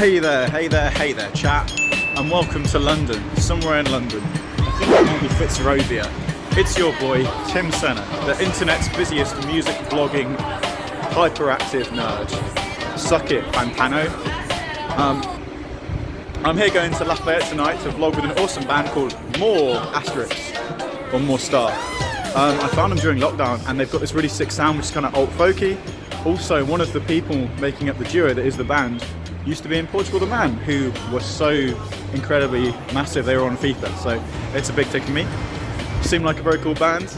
Hey there, hey there, hey there, chat, and welcome to London, somewhere in London. I think it might be Fitzrovia. It's your boy, Tim Senna, the internet's busiest music vlogging, hyperactive nerd. Suck it, Fantano. I'm here going to Lafayette tonight to vlog with an awesome band called More Asterisks, or More Star. I found them during lockdown and they've got this really sick sound which is kind of alt folky. Also, one of the people making up the duo that is the band used to be in Portugal the Man, who was so incredibly massive they were on FIFA, so it's a big tick for me. Seem like a very cool band,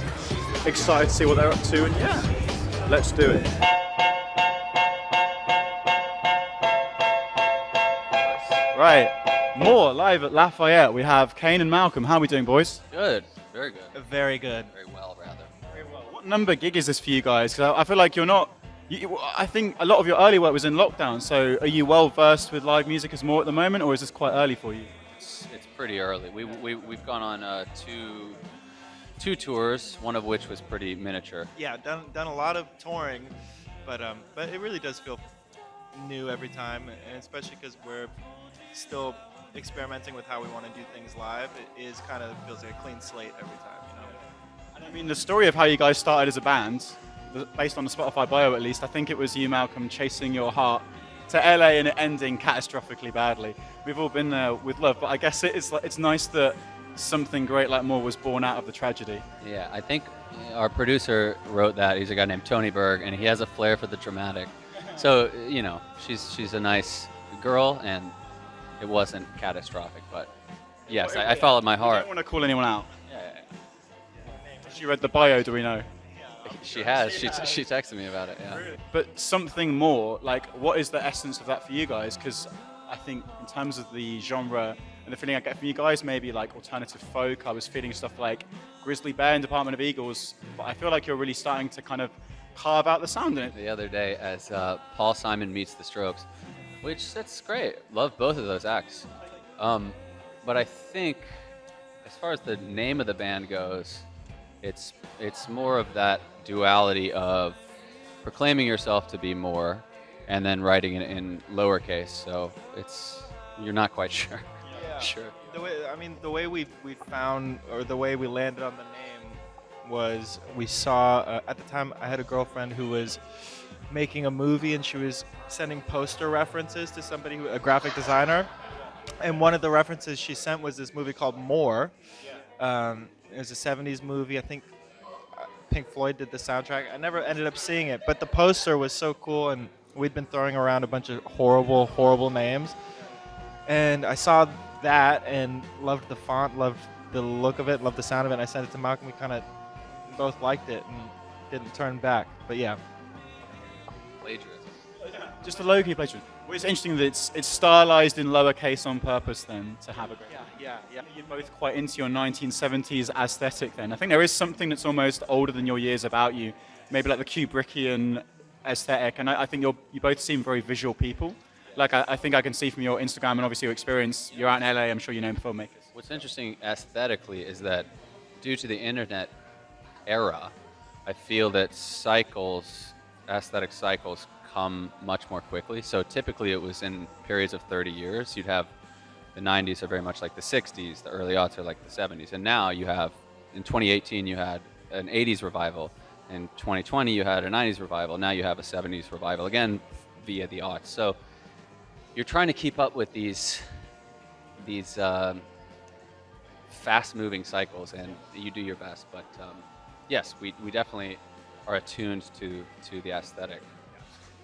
excited to see what they're up to, and yeah, let's do it. Right, More live at Lafayette. We have Kane and Malcolm. How are we doing, boys? Good, very good. Very good. Very well, rather. Very well. What number gig is this for you guys? Because I feel like you're not. I think a lot of your early work was in lockdown, so are you well versed with live music as More at the moment, or is this quite early for you? It's pretty early. We've gone on two tours, one of which was pretty miniature. Yeah, done a lot of touring, but it really does feel new every time, and especially because we're still experimenting with how we want to do things live. It feels like a clean slate every time, you know. And I mean, the story of how you guys started as a band, based on the Spotify bio at least, I think it was you, Malcolm, chasing your heart to LA and it ending catastrophically badly. We've all been there with love, but I guess it's nice that something great like More was born out of the tragedy. Yeah, I think our producer wrote that. He's a guy named Tony Berg, and he has a flair for the dramatic. So, you know, she's a nice girl, and it wasn't catastrophic, but yes, I followed my heart. I don't want to call anyone out. Yeah. She read the bio, do we know? She has. She texted me about it. Yeah. But something more, like, what is the essence of that for you guys? Because I think in terms of the genre and the feeling I get from you guys, maybe like alternative folk, I was feeling stuff like Grizzly and Department of Eagles, but I feel like you're really starting to kind of carve out the sound in it. The other day, as Paul Simon meets the Strokes, which that's great. Love both of those acts. But I think, as far as the name of the band goes, it's more of that duality of proclaiming yourself to be more and then writing it in lowercase, so you're not quite sure. Yeah. Sure. The way we found, or the way we landed on the name was we saw, at the time I had a girlfriend who was making a movie and she was sending poster references to somebody, a graphic designer, and one of the references she sent was this movie called More. It was a 70s movie. I think Pink Floyd did the soundtrack. I never ended up seeing it, but the poster was so cool, and we'd been throwing around a bunch of horrible names. And I saw that and loved the font, loved the look of it, loved the sound of it, and I sent it to Malcolm. We kind of both liked it and didn't turn back. But yeah. Plagiarism. Just a low-key plagiarism. Well, it's interesting that it's stylized in lowercase on purpose then, to have a great... Yeah. You're both quite into your 1970s aesthetic then. I think there is something that's almost older than your years about you, maybe like the Kubrickian aesthetic, and I think you both seem very visual people. Like I think I can see from your Instagram and obviously your experience, you're out in LA, I'm sure you know filmmakers. What's interesting aesthetically is that due to the internet era, I feel that aesthetic cycles come much more quickly. So typically it was in periods of 30 years. You'd have the 90s are very much like the 60s, the early aughts are like the 70s. And now you have, in 2018, you had an 80s revival. In 2020, you had a 90s revival. Now you have a 70s revival, again, via the aughts. So you're trying to keep up with these fast-moving cycles, and you do your best. But yes, we definitely are attuned to the aesthetic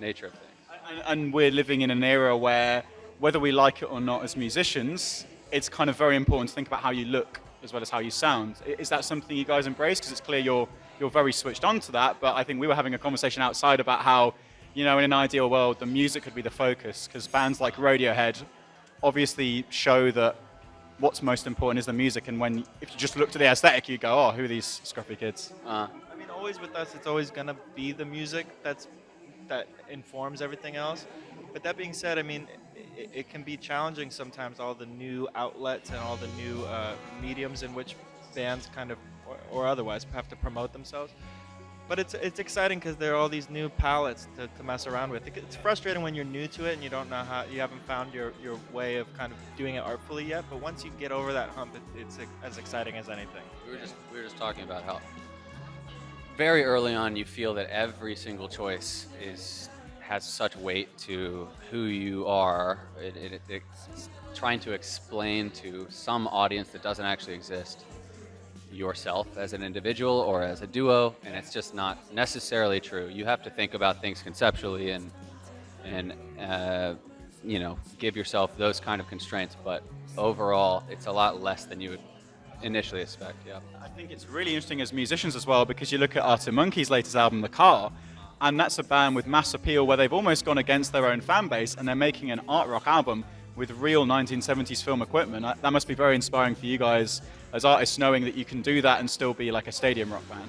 nature of things. And we're living in an era where, whether we like it or not as musicians, it's kind of very important to think about how you look as well as how you sound. Is that something you guys embrace? Because it's clear you're very switched on to that, but I think we were having a conversation outside about how, you know, in an ideal world, the music could be the focus, because bands like Radiohead obviously show that what's most important is the music, and if you just look to the aesthetic, you go, oh, who are these scruffy kids? Always with us, it's always going to be the music that informs everything else. But that being said, it can be challenging sometimes, all the new outlets and all the new mediums in which bands kind of, or otherwise, have to promote themselves. But it's exciting because there are all these new palettes to mess around with. It's frustrating when you're new to it and you don't know how, you haven't found your way of kind of doing it artfully yet. But once you get over that hump, it's as exciting as anything. We were just talking about how very early on you feel that every single choice has such weight to who you are. It's trying to explain to some audience that doesn't actually exist yourself as an individual or as a duo, and it's just not necessarily true. You have to think about things conceptually and give yourself those kind of constraints, but overall it's a lot less than you would initially expect. Yeah, I think it's really interesting as musicians as well, because you look at Arctic Monkeys' latest album, The Car, and that's a band with mass appeal where they've almost gone against their own fan base and they're making an art rock album with real 1970s film equipment. That must be very inspiring for you guys as artists, knowing that you can do that and still be like a stadium rock band.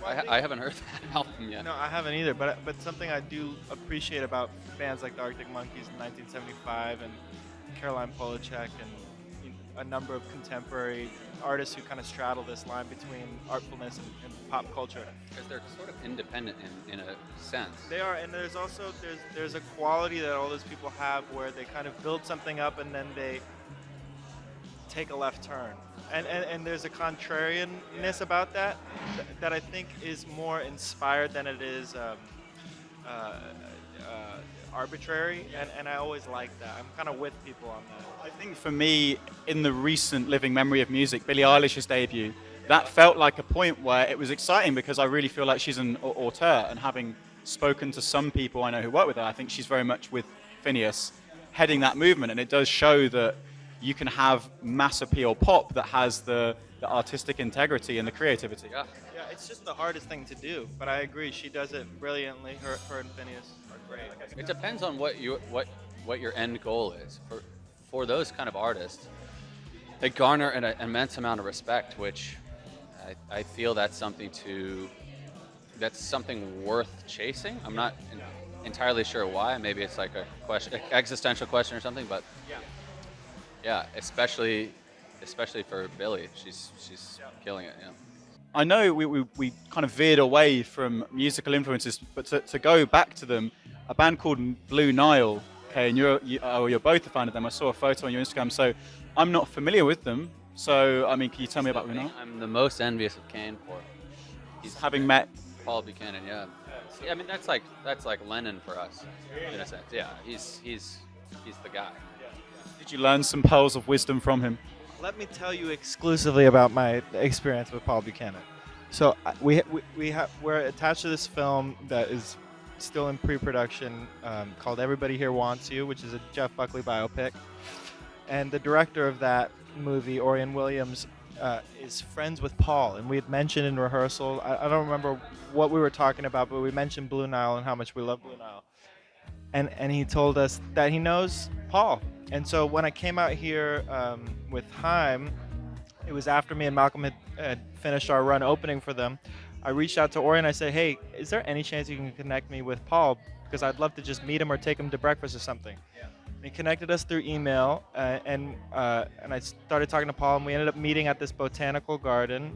I haven't heard that album yet. No, I haven't either. But something I do appreciate about bands like the Arctic Monkeys in 1975 and Caroline Polachek and a number of contemporary artists who kind of straddle this line between artfulness and pop culture. Because they're sort of independent in a sense. They are, and there's also there's a quality that all those people have where they kind of build something up and then they take a left turn. And there's a contrarianness about that I think is more inspired than it is arbitrary, and I always like that. I'm kind of with people on that. I think for me, in the recent living memory of music, Billie Eilish's debut, that felt like a point where it was exciting because I really feel like she's an auteur, and having spoken to some people I know who work with her, I think she's very much with Phineas heading that movement, and it does show that you can have mass appeal pop that has the artistic integrity and the creativity. Yeah. Yeah, it's just the hardest thing to do, but I agree, she does it brilliantly. Her and Phineas are great. It depends on what your end goal is. For those kind of artists, they garner an immense amount of respect, which I feel that's something worth chasing. I'm not entirely sure why. Maybe it's like a question, existential question or something. But yeah, especially for Billie, she's killing it. Yeah. I know we kind of veered away from musical influences, but to go back to them, a band called Blue Nile, okay, and you're both a fan of them. I saw a photo on your Instagram, so I'm not familiar with them. So, I mean, can you tell me about Blue Nile? I'm the most envious of Kane for. He's having met Paul Buchanan, yeah. I mean, that's like Lennon for us, in a sense. Yeah, he's the guy. Did you learn some pearls of wisdom from him? Let me tell you exclusively about my experience with Paul Buchanan. So we're attached to this film that is still in pre-production called Everybody Here Wants You, which is a Jeff Buckley biopic. And the director of that movie, Orion Williams, is friends with Paul. And we had mentioned in rehearsal, I don't remember what we were talking about, but we mentioned Blue Nile and how much we love Blue Nile. And he told us that he knows Paul. And so when I came out here with Haim, it was after me and Malcolm had finished our run opening for them. I reached out to Orion. I said, hey, is there any chance you can connect me with Paul? Because I'd love to just meet him or take him to breakfast or something. Yeah. And he connected us through email, and I started talking to Paul, and we ended up meeting at this botanical garden.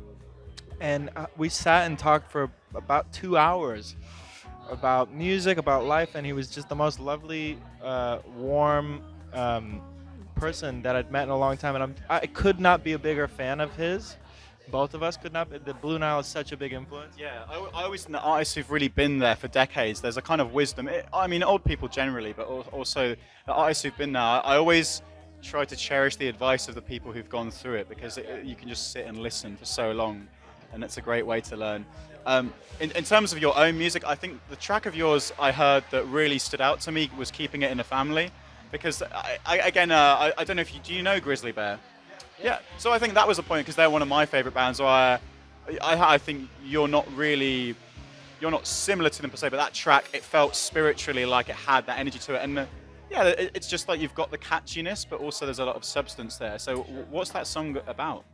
And we sat and talked for about 2 hours about music, about life, and he was just the most lovely, warm person that I'd met in a long time. And I could not be a bigger fan of his. Both of us could not. The Blue Nile is such a big influence. Yeah, I always think that artists who've really been there for decades, there's a kind of wisdom. I mean, old people generally, but also the artists who've been there. I always try to cherish the advice of the people who've gone through it, because you can just sit and listen for so long, and it's a great way to learn. In terms of your own music, I think the track of yours I heard that really stood out to me was Keeping It in the Family, because I don't know if do you know Grizzly Bear? Yeah, so I think that was a point, because they're one of my favorite bands. Where I think you're not similar to them per se, but that track, it felt spiritually like it had that energy to it, and yeah, it's just like you've got the catchiness, but also there's a lot of substance there. So what's that song about?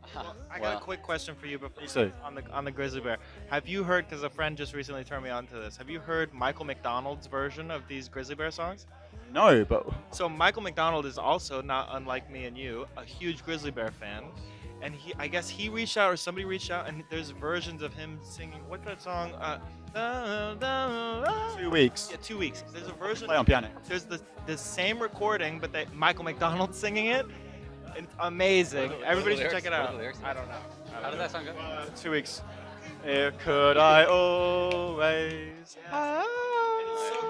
I got a quick question for you before so, on the Grizzly Bear. Have you heard? Because a friend just recently turned me on to this. Have you heard Michael McDonald's version of these Grizzly Bear songs? No, but so Michael McDonald is also, not unlike me and you, a huge Grizzly Bear fan, and I guess he reached out or somebody reached out, and there's versions of him singing. What's that song? 2 weeks. Yeah, 2 weeks. There's a version. Play on piano. There's the same recording, but Michael McDonald singing it. It's amazing. Everybody should check it out. I don't know. How did that song go? 2 weeks. Here could I always. It's so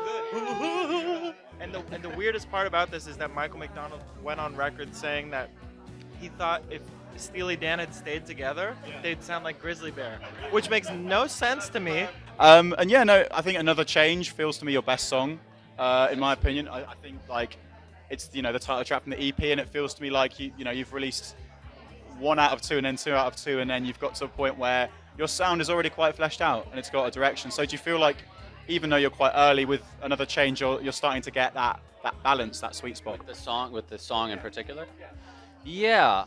good. And the weirdest part about this is that Michael McDonald went on record saying that he thought if Steely Dan had stayed together, they'd sound like Grizzly Bear, which makes no sense to me. And yeah, no, I think Another Change feels to me your best song, in my opinion. I think like it's the title track from the EP, and it feels to me like you've released 1 out of 2 and then 2 out of 2, and then you've got to a point where your sound is already quite fleshed out and it's got a direction. So do you feel like even though you're quite early with Another Change, you're starting to get that balance, that sweet spot? With the song in particular? Yeah.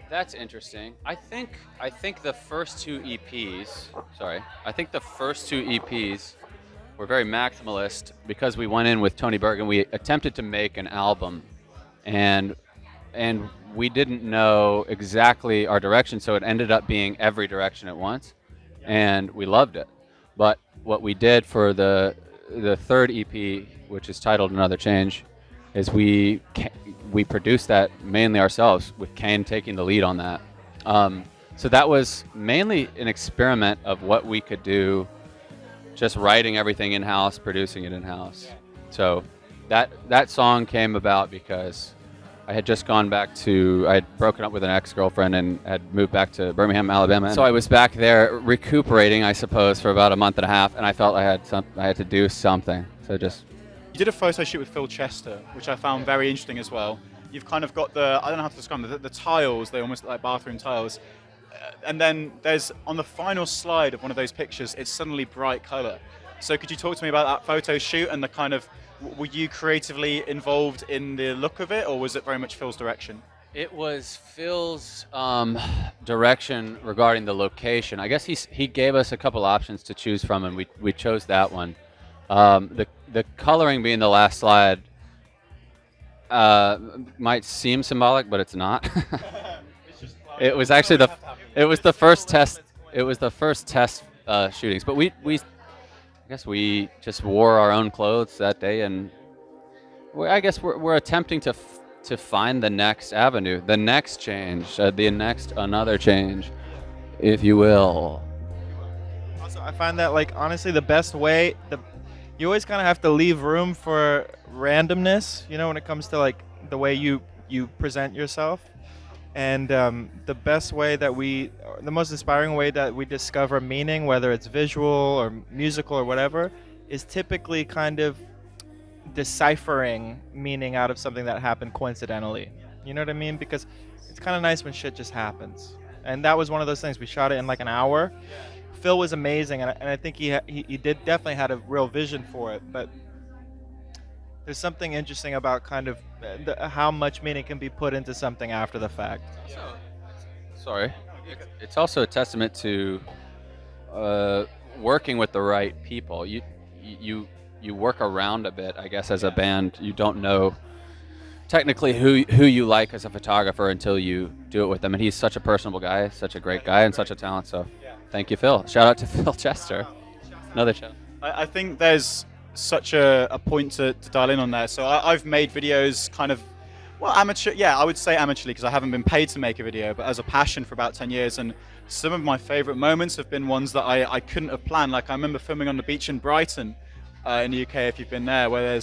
That's interesting. I think the first 2 EPs. I think the first 2 EPs were very maximalist because we went in with Tony Berg and we attempted to make an album, and we didn't know exactly our direction, so it ended up being every direction at once, and we loved it. But what we did for the third EP, which is titled Another Change, is we produced that mainly ourselves, with Kane taking the lead on that. So that was mainly an experiment of what we could do, just writing everything in-house, producing it in-house. So that song came about because I had just gone back I had broken up with an ex-girlfriend and had moved back to Birmingham, Alabama. So I was back there recuperating, I suppose, for about a month and a half, and I felt I had to do something. So just... You did a photo shoot with Phil Chester, which I found very interesting as well. You've kind of got I don't know how to describe them, the tiles, they're almost like bathroom tiles. And then there's, on the final slide of one of those pictures, it's suddenly bright color. So could you talk to me about that photo shoot and the kind of, were you creatively involved in the look of it, or was it very much Phil's direction? It was Phil's direction regarding the location. I guess he gave us a couple options to choose from, and we chose that one. The coloring being the last slide might seem symbolic, but it's not. It was actually the first test. It was the first test shootings, but I guess we just wore our own clothes that day, and I guess we're attempting to find the next avenue, the next change, another change, if you will. Also, I find that, like, honestly, the best way, you always kind of have to leave room for randomness, when it comes to like the way you present yourself. And the best way the most inspiring way that we discover meaning, whether it's visual or musical or whatever, is typically kind of deciphering meaning out of something that happened coincidentally. You know what I mean? Because it's kind of nice when shit just happens. And that was one of those things. We shot it in like an hour. Phil was amazing, and I think he did definitely had a real vision for it. But there's something interesting about kind of how much meaning can be put into something after the fact. It's also a testament to working with the right people. You work around a bit, I guess, as a band. You don't know technically who you like as a photographer until you do it with them. And he's such a personable guy, such a great guy, and such a talent. So thank you, Phil. Shout out to Phil Chester. Another shout. I think there's such a point to dial in on there. So I've made videos kind of, amateur. Yeah, I would say amateurly because I haven't been paid to make a video, but as a passion for about 10 years. And some of my favorite moments have been ones that I couldn't have planned. Like I remember filming on the beach in Brighton, in the UK, if you've been there, where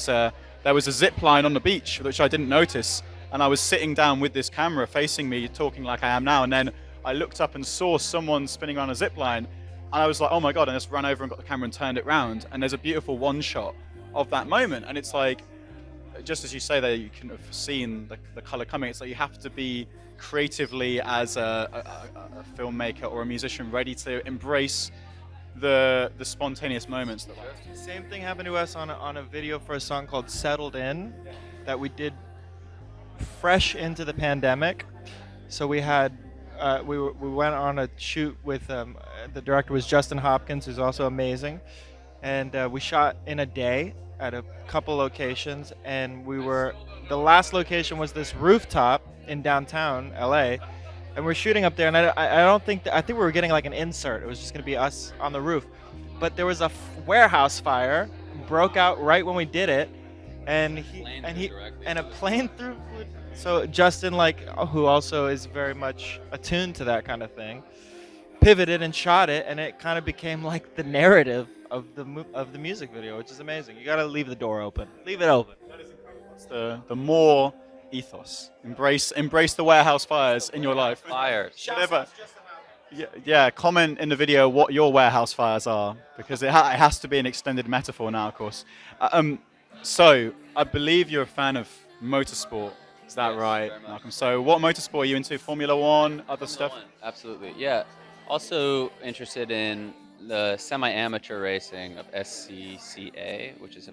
there was a zip line on the beach, which I didn't notice. And I was sitting down with this camera facing me, talking like I am now. And then I looked up and saw someone spinning around a zip line. And I was like, oh my God, and I just ran over and got the camera and turned it round. And there's a beautiful one shot of that moment. And it's like, just as you say there, you couldn't have seen the color coming. It's like you have to be creatively, as a filmmaker or a musician, ready to embrace the spontaneous moments. Same thing happened to us on a video for a song called Settled In that we did fresh into the pandemic. So we had we went on a shoot with the director was Justin Hopkins, who's also amazing, and we shot in a day at a couple locations, and the last location was this rooftop in downtown LA, and we're shooting up there, and I don't think I think we were getting like an insert. It was just gonna be us on the roof, but there was a warehouse fire, broke out right when we did it, and a plane through. So Justin, like, who also is very much attuned to that kind of thing, pivoted and shot it, and it kind of became like the narrative of the music video, which is amazing. You gotta leave the door open. Leave it open. That is incredible. It's the more ethos. Embrace the warehouse fires in your life. Fires. Whatever. Yeah, comment in the video what your warehouse fires are, because it has to be an extended metaphor now, of course. So, I believe you're a fan of motorsport. Is that right, Malcolm? So, what motorsport are you into? Formula One, other stuff? Absolutely, yeah. Also interested in the semi-amateur racing of SCCA, which is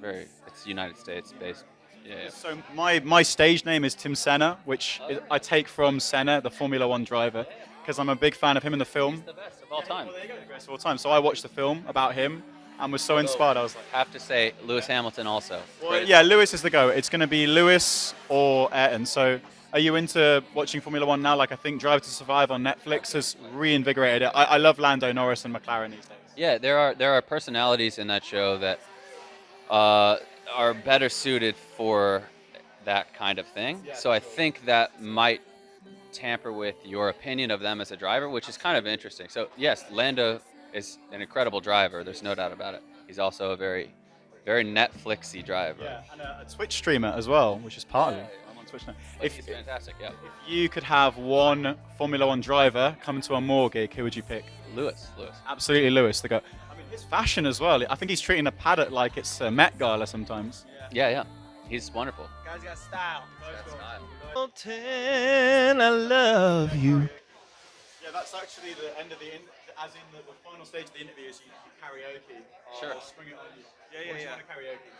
it's United States based. Yeah. So my stage name is Tim Senna, which I take from Senna, the Formula One driver, because I'm a big fan of him in the film. He's the best of all time. Well, there you go, the best of all time. So I watched the film about him and was so inspired. I was like, have to say Lewis Hamilton also. well, yeah, Lewis is the go. It's going to be Lewis or Ayrton. So are you into watching Formula One now? Like, I think Drive to Survive on Netflix has reinvigorated it. I love Lando Norris and McLaren these days. Yeah, there are personalities in that show that are better suited for that kind of thing. Yeah, so I think that might tamper with your opinion of them as a driver, which is kind of interesting. So yes, Lando is an incredible driver. There's no doubt about it. He's also a very, very Netflixy driver. Yeah, and a Twitch streamer as well, which is part of it. I'm on Twitch now. He's fantastic, yeah. If you could have one Formula One driver come to a Moore gig, who would you pick? Lewis. Absolutely Lewis, the go. I mean, his fashion as well. I think he's treating a paddock like it's a Met Gala sometimes. Yeah. He's wonderful. Guys got style. Style. I love you. Yeah, that's actually the end of the final stage of the interview is you karaoke. Sure. I'll spring it on you. Yeah. What do you want to karaoke?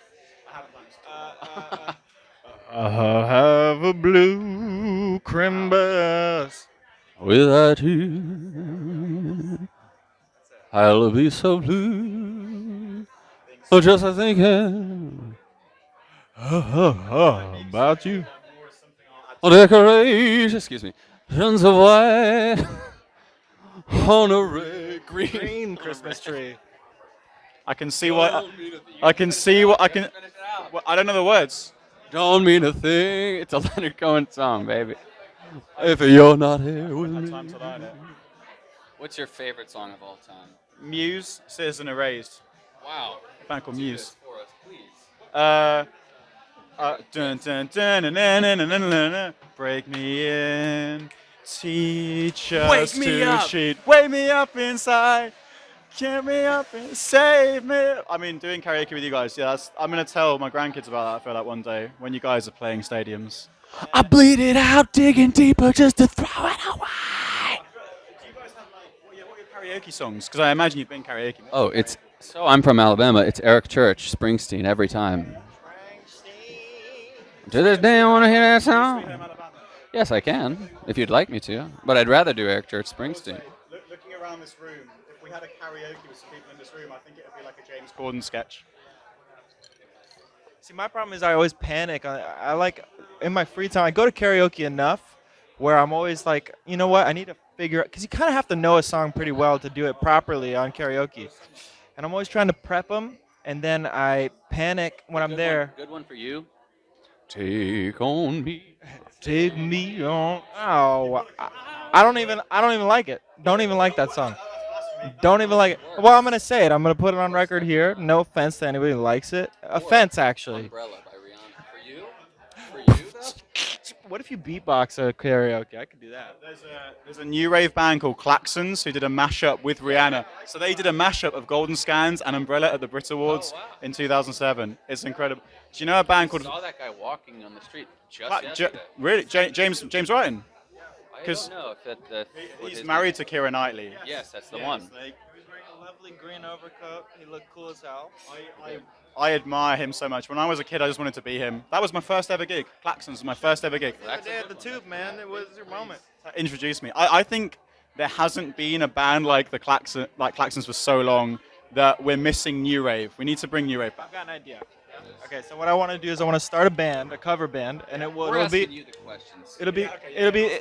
I haven't planned. I have a blue crim bus. Without you, I'll be so blue. Oh, just a thinking about you. On decorations, excuse me, tons of white on a red Green Christmas tree. I can see what I can. Well, I don't know the words. Don't mean a thing. It's a Leonard Cohen song, baby. If you're not here with me. Time to learn it. What's your favorite song of all time? Muse, Citizen Erased. Wow. A band called Muse. For us, please. Dun, dun, dun, na, na, na, na, na, na, na. Break me in, teach us to cheat. Wake me up inside, get me up and save me. I mean, doing karaoke with you guys, yeah, I'm going to tell my grandkids about that, I feel like, one day, when you guys are playing stadiums. I bleed it out, digging deeper just to throw it away. Do you guys have, like, what are your karaoke songs? Because I imagine you've been karaoke. Oh, I'm from Alabama. It's Eric Church, Springsteen, every time. To this day, I want to hear that song. Yes, I can, if you'd like me to. But I'd rather do Eric Church, Springsteen. Looking around this room, if we had a karaoke with some people in this room, I think it would be like a James Corden sketch. See, my problem is I always panic. I like, in my free time, I go to karaoke enough where I'm always like, you know what, I need to figure out, because you kind of have to know a song pretty well to do it properly on karaoke. And I'm always trying to prep them, and then I panic when I'm there. Good one for you. Take on me. Take me on. Oh, I don't even like it. Don't even like that song. Don't even like it. Well, I'm gonna say it. I'm gonna put it on record here. No offense to anybody who likes it. Offense, actually. Umbrella by Rihanna. For you though? What if you beatbox a karaoke? I could do that. There's a new rave band called Klaxons who did a mashup with Rihanna. So they did a mashup of Golden Scans and Umbrella at the Brit Awards in 2007. It's incredible. Do you know a band called? I saw that guy walking on the street just yesterday. Really? James Ryan? I don't know if that He's married to Keira Knightley. Yes, that's the one. He was wearing a lovely green overcoat. He looked cool as hell. I admire him so much. When I was a kid, I just wanted to be him. That was my first ever gig. Klaxons was my first ever gig. That day at the Tube, man. It was your moment. Introduced me. I think there hasn't been a band like Klaxons for so long that we're missing new rave. We need to bring new rave back. I've got an idea. Okay, so what I want to do is I want to start a band, a cover band, and We're asking you the questions. it'll be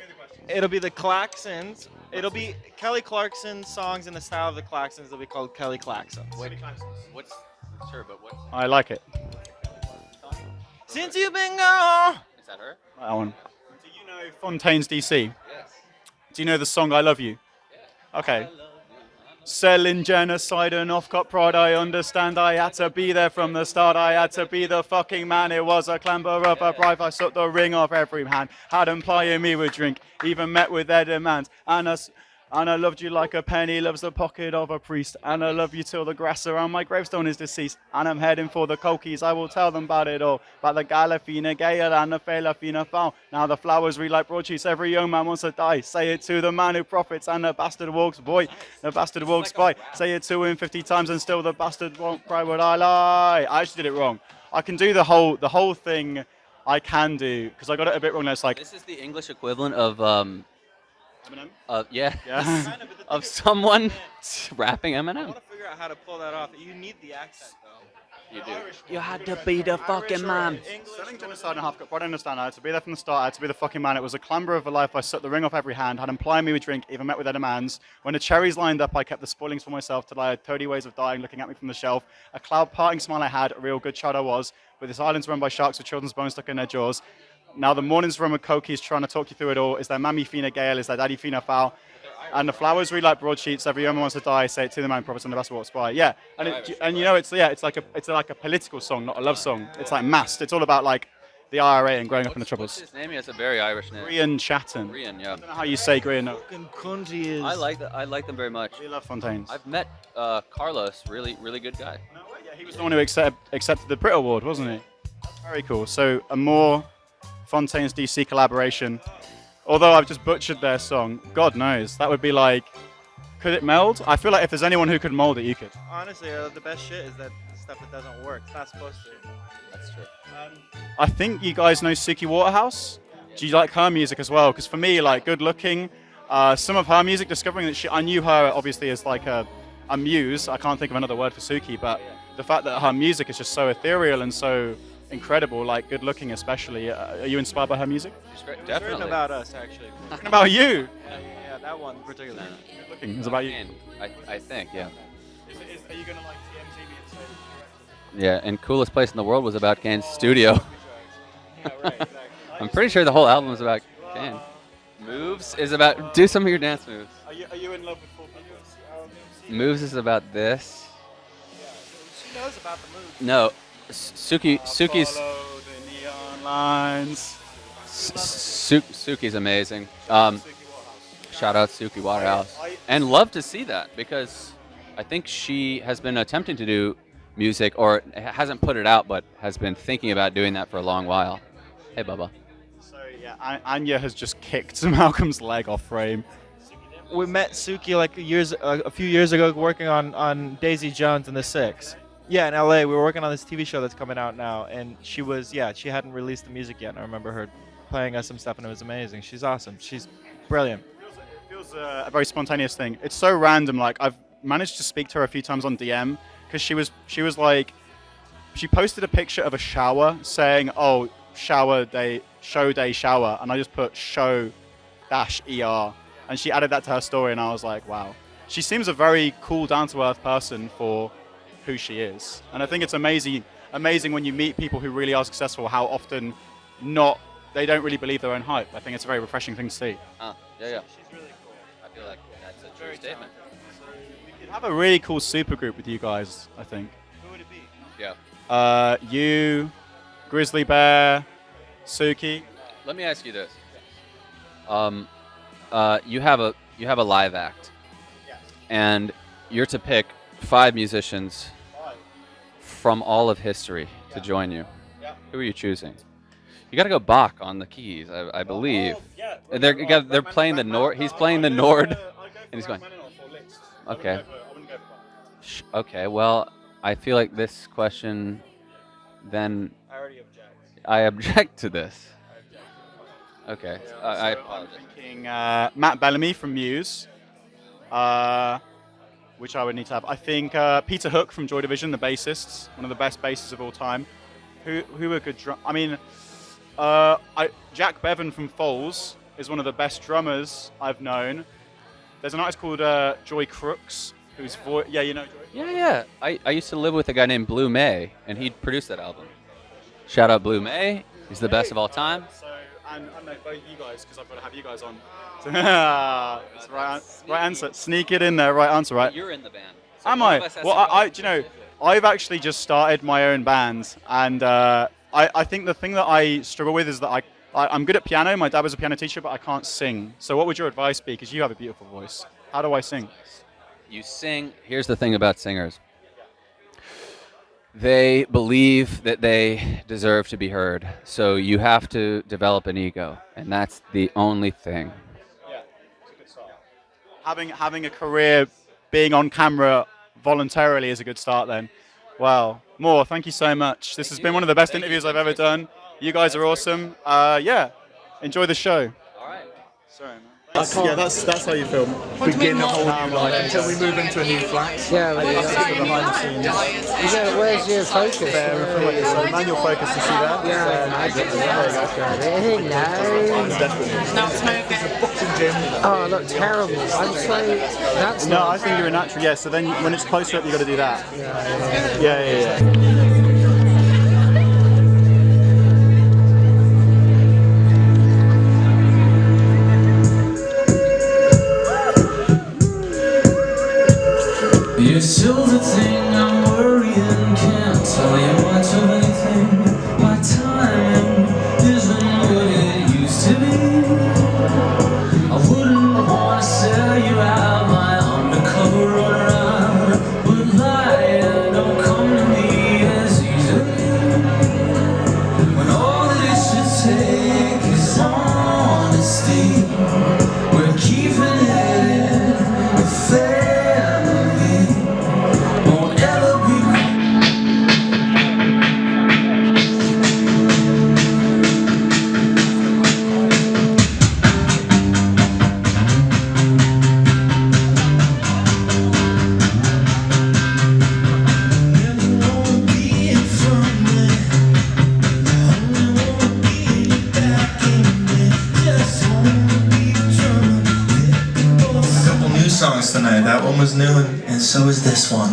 It'll be the Claxons. It'll be Kelly Clarkson songs in the style of the Claxons. They'll be called Kelly Claxons. What's sure, but what's I like it. Since you've been gone. is that her? That one. Do you know Fontaine's DC? Yes. Do you know the song I Love You? Okay. Selling genocide and off-cut pride, I understand. I had to be there from the start. I had to be the fucking man. It was a clamber of a pride. I sucked the ring off every hand. Had them plying me with drink, even met with their demands. And I loved you like a penny loves the pocket of a priest. And I love you till the grass around my gravestone is deceased. And I'm heading for the cokies. I will tell them about it all. About the Galafina Gale and the Felafina Foul. Now the flowers read like broadsheets. Every young man wants to die. Say it to the man who profits and the bastard walks. Boy, the bastard walks by. Say it to him 50 times and still the bastard won't cry. Would I lie? I actually did it wrong. I can do the whole thing. I can do because I got it a bit wrong. It's like This is the English equivalent of Eminem? yeah. Yeah. Of someone rapping I Eminem. want to figure out how to pull that off. You need the accent, though. You do. You had to be the fucking man. Selling genocide and half cut pride, I understand. I had to be there from the start. I had to be the fucking man. It was a clamber of a life. I sucked the ring off every hand. Had them plying me with drink, even met with their demands. When the cherries lined up, I kept the spoilings for myself till I had 30 ways of dying looking at me from the shelf. A cloud parting smile I had, a real good child I was. With this islands run by sharks with children's bones stuck in their jaws. Now the mornings run with cokies trying to talk you through it all. Is their mammy Fina Gale? Is their daddy Fina Foul? And the flowers read like broadsheets. Every woman wants to die. Say it to the man, prophets and the best walks by. Yeah, and you know it's like a political song, not a love song. It's like masked. It's all about like the IRA and growing up in the What's Troubles. his name? He has a very Irish name. Grian Chatton. Grian, yeah. I don't know how you say Grian. No. Fucking country is. I like them very much. We love Fontaines. I've met Carlos, really good guy. No way, yeah, he was the one who accepted the Brit Award, wasn't he? That's very cool. So a more Fontaines DC collaboration. Although I've just butchered their song, God knows that would be like. Could it meld? I feel like if there's anyone who could mold it, you could. Honestly, the best shit is that stuff that doesn't work. It's not supposed to. That's true. I think you guys know Suki Waterhouse. Do you like her music as well? Because for me, like, good looking, some of her music, discovering that I knew her obviously as like a muse. I can't think of another word for Suki, but the fact that her music is just so ethereal and so incredible, like good looking especially. Are you inspired by her music? She's great. It's Definitely. written about us, actually. Talking about you. Yeah, that one particularly. Good looking. It's about you. I think, yeah. Are you gonna like TMZ Yeah, and coolest place in the world was about Kane's studio. Yeah, right, exactly. I'm pretty sure the whole album is about Kane. Moves is about do some of your dance moves. Are you in love with full people? Moves is about this. She knows about the move. No, Suki's Follow the neon lines. Suki's amazing. Shout out Suki Waterhouse. And love to see that because I think she has been attempting to do music or hasn't put it out but has been thinking about doing that for a long while. Hey, Bubba. So yeah, Anya has just kicked Malcolm's leg off frame. We met Suki like a few years ago working on Daisy Jones and the Six. Yeah, in LA. We were working on this TV show that's coming out now, and she hadn't released the music yet. And I remember her playing us some stuff, and it was amazing. She's awesome. She's brilliant. It feels a very spontaneous thing. It's so random. Like I've managed to speak to her a few times on DM because she was like, she posted a picture of a shower saying, "Oh, show day shower," and I just put show -er, and she added that to her story, and I was like, wow. She seems a very cool, down-to-earth person for who she is, and I think it's amazing when you meet people who really are successful, how often they don't really believe their own hype. I think it's a very refreshing thing to see. Yeah. She's really cool. I feel like that's a true statement. We could have a really cool super group with you guys, I think. Who would it be? Yeah. You, Grizzly Bear, Suki. Let me ask you this. You have a live act, and you're to pick 5 musicians from all of history to join you. Who are you choosing? You got to go Bach on the keys, I believe. They're playing the Nord. He's playing the Nord, and he's going. Okay. Okay. Well, I feel like this question. Then I already object. I object to this. Okay. I apologize. I'm thinking Matt Bellamy from Muse, which I would need to have. I think Peter Hook from Joy Division, the bassists, one of the best bassists of all time. Who are good drum? I mean, Jack Bevan from Foals is one of the best drummers I've known. There's an artist called Joy Crooks, whose voice, yeah, you know Joy? Yeah. I used to live with a guy named Blue May, and he produced that album. Shout out Blue May. He's the best of all time. So, and I know both you guys, because I've got to have you guys on. That's right answer. Sneak it in there, right answer, right? You're in the band. So Am I? Well, do you know, I've actually just started my own band, and I think the thing that I struggle with is that I'm good at piano. My dad was a piano teacher, but I can't sing. So what would your advice be? Because you have a beautiful voice. How do I sing? You sing. Here's the thing about singers. They believe that they deserve to be heard. So you have to develop an ego, and that's the only thing. Yeah, it's a good start. Having a career, being on camera voluntarily is a good start then. Wow. Moore, thank you so much. This has been one of the best interviews I've ever done. You guys are awesome. Yeah, enjoy the show. All right. Sorry, man. That's how you film. Begin a whole new life until we move into a new flat. Yeah, That's the behind the scenes. yeah, where's your focus? There, film like this. So manual focus, you see that? Yeah, I get There's a boxing gym. Oh, look, terrible. I'm sorry. That's No, I think you're a natural. Yeah, so then when it's closer up, you got to do that. Yeah. You're still the thing I'm worrying, can't tell you much of anything. My timing isn't what it used to be. I wouldn't want to sell you out my undercover runaround, but lying don't come to me as easily. When all that it should take is honesty, we're keeping it in the family. Songs tonight. That one was new, and so is this one.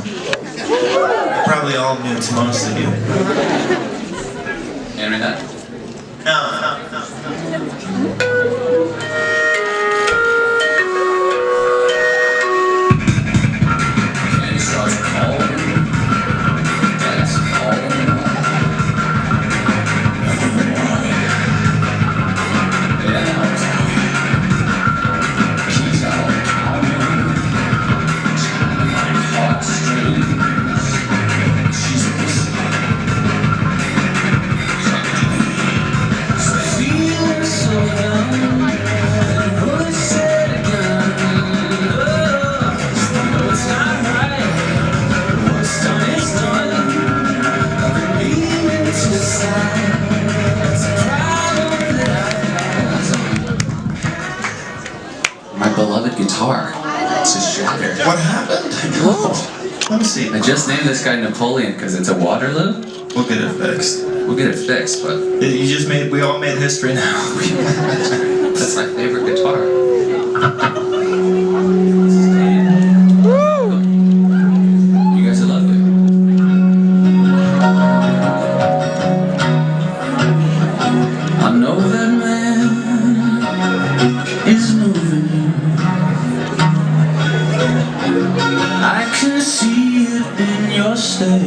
Probably all new to most of you. Hear that? No. Candy stars calling. That's calling. Keys out. My beloved guitar. It's a shattered. What happened? Let me see. I just named this guy Napoleon because it's a Waterloo. We'll get it fixed. We'll get it fixed, but We all made history now. that's my favorite guitar. You guys are lovely. I know that man is moving. I can see it in your stare.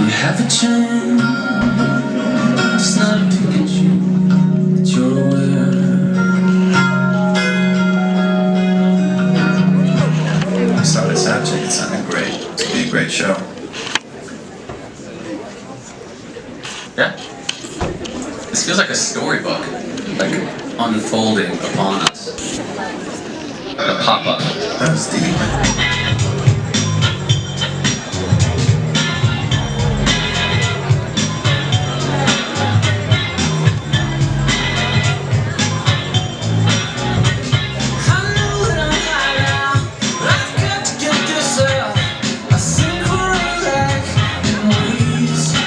You have a chance. It's not a pick at you, but you're aware. I saw this object. It sounded great. It's gonna be a great show. Yeah. This feels like a storybook, like unfolding upon us. Like a pop-up. That was deep.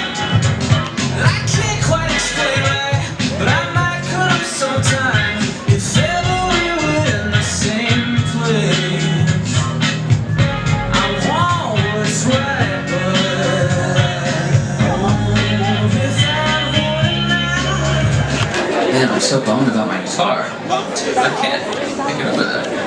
I can't quite explain why, but I might come so bummed about my guitar. I can't get over that.